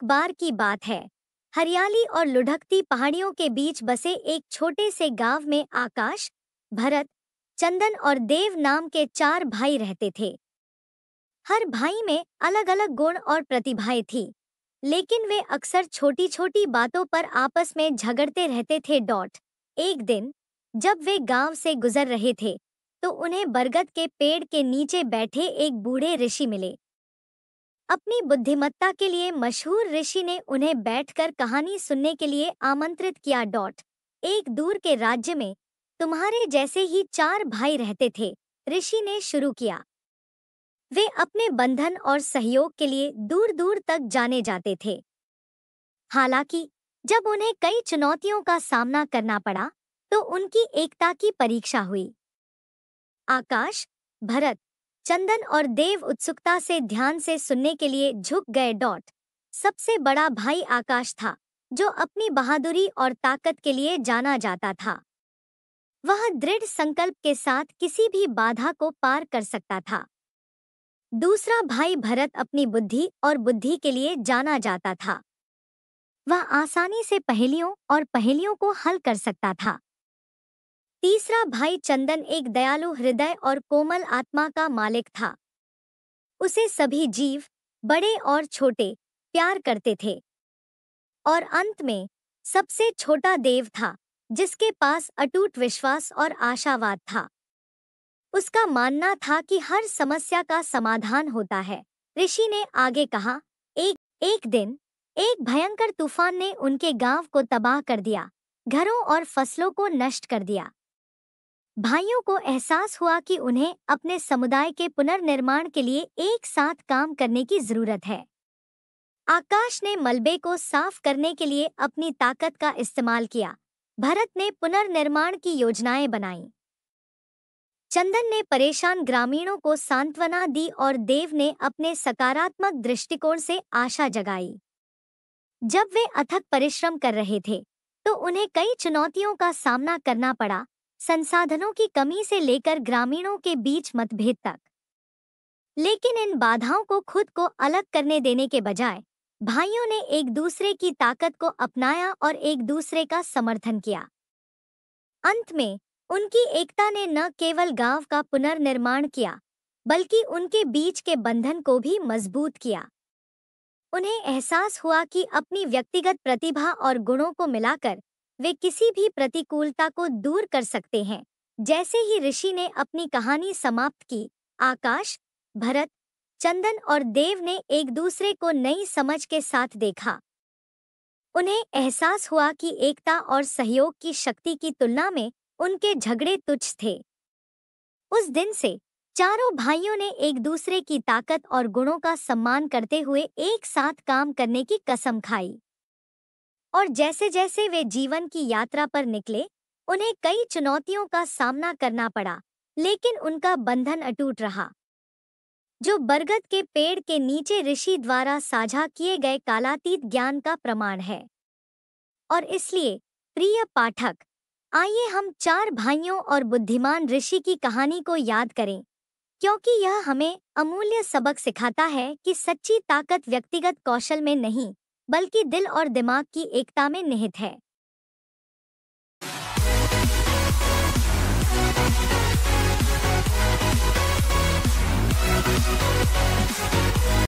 बार की बात है। हरियाली और लुढ़कती पहाड़ियों के बीच बसे एक छोटे से गांव में आकाश, भरत, चंदन और देव नाम के 4 भाई रहते थे। हर भाई में अलग अलग गुण और प्रतिभाएं थी, लेकिन वे अक्सर छोटी छोटी बातों पर आपस में झगड़ते रहते थे। एक दिन जब वे गांव से गुजर रहे थे तो उन्हें बरगद के पेड़ के नीचे बैठे एक बूढ़े ऋषि मिले। अपनी बुद्धिमत्ता के लिए मशहूर ऋषि ने उन्हें बैठकर कहानी सुनने के लिए आमंत्रित किया। एक दूर के राज्य में तुम्हारे जैसे ही 4 भाई रहते थे, ऋषि ने शुरू किया। वे अपने बंधन और सहयोग के लिए दूर दूर तक जाने जाते थे। हालांकि जब उन्हें कई चुनौतियों का सामना करना पड़ा तो उनकी एकता की परीक्षा हुई। आकाश, भरत, चंदन और देव उत्सुकता से ध्यान से सुनने के लिए झुक गए। सबसे बड़ा भाई आकाश था, जो अपनी बहादुरी और ताकत के लिए जाना जाता था। वह दृढ़ संकल्प के साथ किसी भी बाधा को पार कर सकता था। दूसरा भाई भरत अपनी बुद्धि और बुद्धि के लिए जाना जाता था। वह आसानी से पहेलियों को हल कर सकता था। तीसरा भाई चंदन एक दयालु हृदय और कोमल आत्मा का मालिक था। उसे सभी जीव, बड़े और छोटे, प्यार करते थे। और अंत में सबसे छोटा देव था, जिसके पास अटूट विश्वास और आशावाद था। उसका मानना था कि हर समस्या का समाधान होता है। ऋषि ने आगे कहा, एक दिन एक भयंकर तूफान ने उनके गांव को तबाह कर दिया, घरों और फसलों को नष्ट कर दिया। भाइयों को एहसास हुआ कि उन्हें अपने समुदाय के पुनर्निर्माण के लिए एक साथ काम करने की जरूरत है। आकाश ने मलबे को साफ करने के लिए अपनी ताकत का इस्तेमाल किया। भरत ने पुनर्निर्माण की योजनाएं बनाई। चंदन ने परेशान ग्रामीणों को सांत्वना दी और देव ने अपने सकारात्मक दृष्टिकोण से आशा जगाई। जब वे अथक परिश्रम कर रहे थे तो उन्हें कई चुनौतियों का सामना करना पड़ा, संसाधनों की कमी से लेकर ग्रामीणों के बीच मतभेद तक। लेकिन इन बाधाओं को खुद को अलग करने देने के बजाय भाइयों ने एक दूसरे की ताकत को अपनाया और एक दूसरे का समर्थन किया। अंत में उनकी एकता ने न केवल गांव का पुनर्निर्माण किया, बल्कि उनके बीच के बंधन को भी मजबूत किया। उन्हें एहसास हुआ कि अपनी व्यक्तिगत प्रतिभा और गुणों को मिलाकर वे किसी भी प्रतिकूलता को दूर कर सकते हैं। जैसे ही ऋषि ने अपनी कहानी समाप्त की, आकाश, भरत, चंदन और देव ने एक दूसरे को नई समझ के साथ देखा। उन्हें एहसास हुआ कि एकता और सहयोग की शक्ति की तुलना में उनके झगड़े तुच्छ थे। उस दिन से चारों भाइयों ने एक दूसरे की ताकत और गुणों का सम्मान करते हुए एक साथ काम करने की कसम खाई। और जैसे जैसे वे जीवन की यात्रा पर निकले, उन्हें कई चुनौतियों का सामना करना पड़ा, लेकिन उनका बंधन अटूट रहा, जो बरगद के पेड़ के नीचे ऋषि द्वारा साझा किए गए कालातीत ज्ञान का प्रमाण है। और इसलिए प्रिय पाठक, आइए हम 4 भाइयों और बुद्धिमान ऋषि की कहानी को याद करें, क्योंकि यह हमें अमूल्य सबक सिखाता है कि सच्ची ताकत व्यक्तिगत कौशल में नहीं, बल्कि दिल और दिमाग की एकता में निहित है।